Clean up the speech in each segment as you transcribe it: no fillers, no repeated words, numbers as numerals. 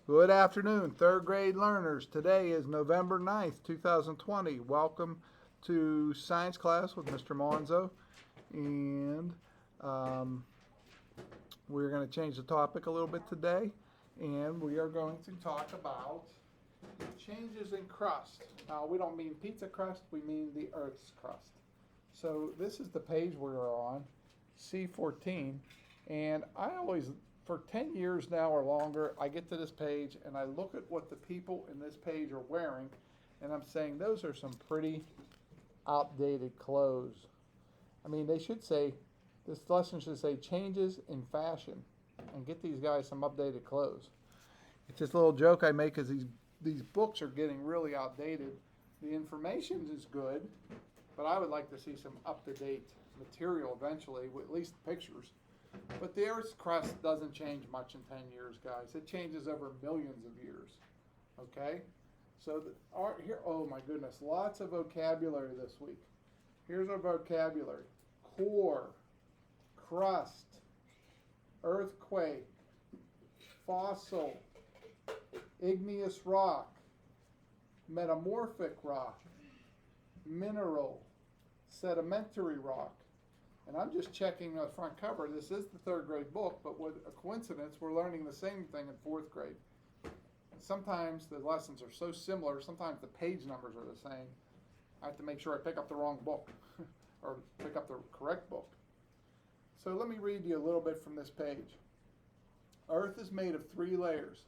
Good afternoon, third grade learners. Today is November 9th, 2020. Welcome to science class with Mr. Monzo. And um, we're going to change the topic a little bit today. And we are going to talk about changes in crust. Now, we don't mean pizza crust, we mean the Earth's crust. So, this is the page we're on, C14. And I always, for 10 years now or longer, I get to this page and I look at what the people in this page are wearing, and I'm saying those are some pretty outdated clothes. I mean, they should say, this lesson should say changes in fashion and get these guys some updated clothes. It's just a little joke I make because these books are getting really outdated. The information is good, but I would like to see some up-to-date material eventually, with at least pictures. But the Earth's crust doesn't change much in 10 years, guys. It changes over millions of years. Okay? So, here, oh my goodness, lots of vocabulary this week. Here's our vocabulary: core, crust, earthquake, fossil, igneous rock, metamorphic rock, mineral, sedimentary rock. And I'm just checking the front cover. This is the third grade book, but with a coincidence, we're learning the same thing in fourth grade. And sometimes the lessons are so similar, sometimes the page numbers are the same. I have to make sure I pick up the wrong book or pick up the correct book. So let me read you a little bit from this page. Earth is made of 3 layers.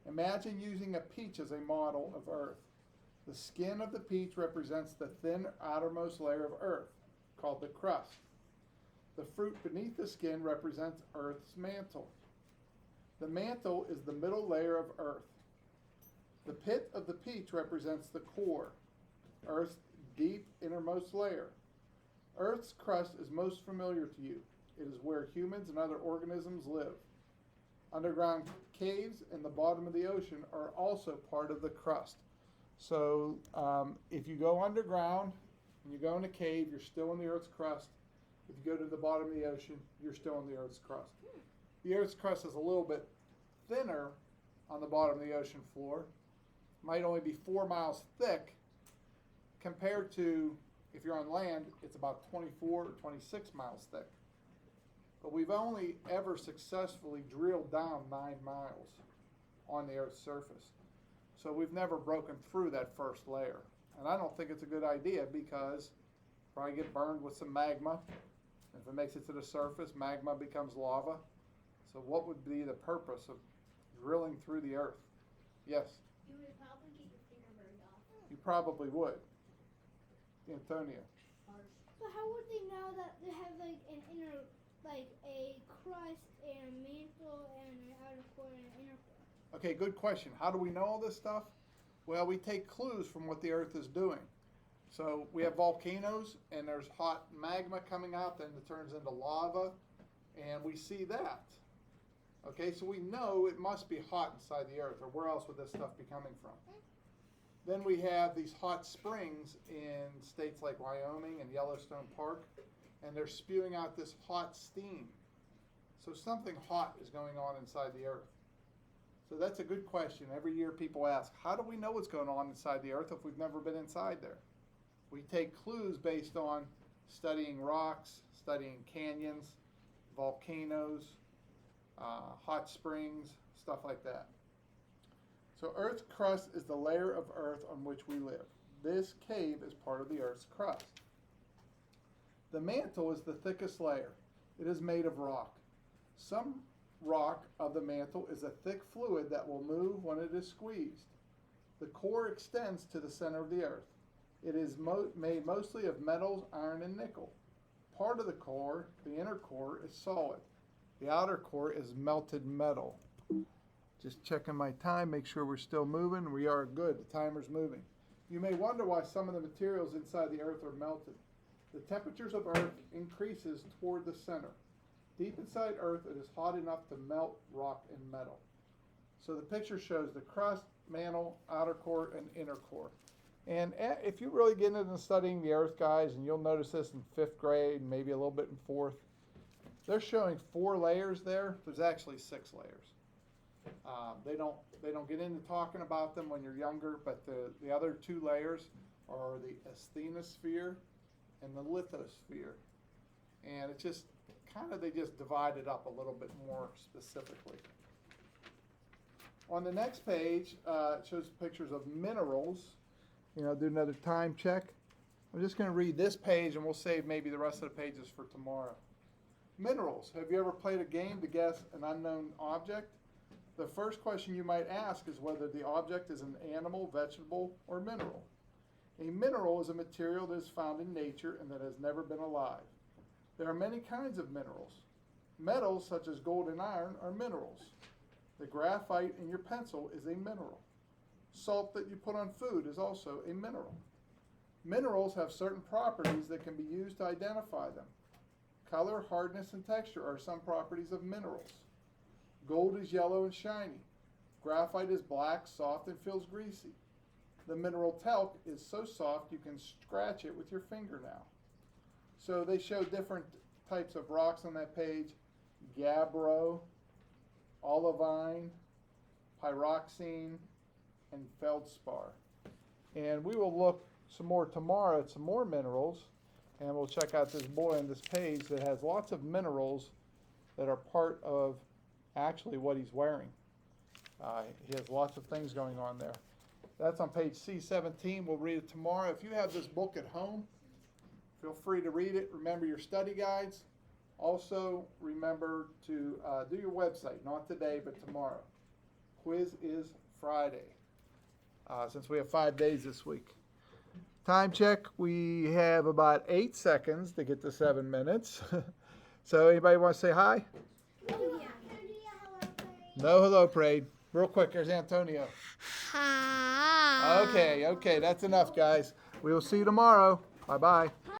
Imagine using a peach as a model of Earth. The skin of the peach represents the thin outermost layer of Earth, called the crust. The fruit beneath the skin represents Earth's mantle. The mantle is the middle layer of Earth. The pit of the peach represents the core, Earth's deep innermost layer. Earth's crust is most familiar to you. It is where humans and other organisms live. Underground caves in the bottom of the ocean are also part of the crust. So if you go underground and you go in a cave, you're still in the Earth's crust. If you go to the bottom of the ocean, you're still in the Earth's crust. The Earth's crust is a little bit thinner on the bottom of the ocean floor. Might only be 4 miles thick compared to, if you're on land, it's about 24 or 26 miles thick. But we've only ever successfully drilled down 9 miles on the Earth's surface. So we've never broken through that first layer. And I don't think it's a good idea because probably get burned with some magma. If it makes it to the surface, magma becomes lava. So what would be the purpose of drilling through the Earth? Yes? You would probably get your finger burned off. You probably would. Antonia. So how would they know that they have like an inner, like a crust and a mantle and an outer core and an inner core? Okay, good question. How do we know all this stuff? Well, we take clues from what the Earth is doing. So we have volcanoes, and there's hot magma coming out, then it turns into lava, and we see that. Okay, so we know it must be hot inside the Earth, or where else would this stuff be coming from? Then we have these hot springs in states like Wyoming and Yellowstone Park, and they're spewing out this hot steam. So something hot is going on inside the Earth. So that's a good question. Every year people ask, how do we know what's going on inside the Earth if we've never been inside there? We take clues based on studying rocks, studying canyons, volcanoes, hot springs, stuff like that. So Earth's crust is the layer of Earth on which we live. This cave is part of the Earth's crust. The mantle is the thickest layer. It is made of rock. Some rock of the mantle is a thick fluid that will move when it is squeezed. The core extends to the center of the Earth. It is made mostly of metals, iron, and nickel. Part of the core, the inner core, is solid. The outer core is melted metal. Just checking my time, make sure we're still moving. We are good. The timer's moving. You may wonder why some of the materials inside the Earth are melted. The temperatures of Earth increases toward the center. Deep inside Earth, it is hot enough to melt rock and metal. So the picture shows the crust, mantle, outer core, and inner core. And if you really get into studying the Earth, guys, and you'll notice this in 5th grade, maybe a little bit in 4th, they're showing 4 layers there. There's actually 6 layers. They don't get into talking about them when you're younger, but the other two layers are the asthenosphere and the lithosphere. And it's just they just divide it up a little bit more specifically. On the next page, it shows pictures of minerals. Do another time check. I'm just going to read this page and we'll save maybe the rest of the pages for tomorrow. Minerals. Have you ever played a game to guess an unknown object? The first question you might ask is whether the object is an animal, vegetable, or mineral. A mineral is a material that is found in nature and that has never been alive. There are many kinds of minerals. Metals such as gold and iron are minerals. The graphite in your pencil is a mineral. Salt that you put on food is also a mineral. Minerals have certain properties that can be used to identify them. Color, hardness, and texture are some properties of minerals. Gold is yellow and shiny. Graphite is black, soft, and feels greasy. The mineral talc is so soft you can scratch it with your fingernail. So they show different types of rocks on that page. Gabbro, olivine, pyroxene, and feldspar. And we will look some more tomorrow at some more minerals, and we'll check out this boy on this page that has lots of minerals that are part of actually what he's wearing. He has lots of things going on there. That's on page C17. We'll read it tomorrow. If you have this book at home, feel free to read it. Remember your study guides. Also, remember to do your website, not today, but tomorrow. Quiz is Friday, since we have 5 days this week. Time check, we have about 8 seconds to get to 7 minutes. So anybody want to say hi? Oh, yeah. No hello parade. Real quick, here's Antonio. Hi. Okay, that's enough, guys. We will see you tomorrow. Bye-bye.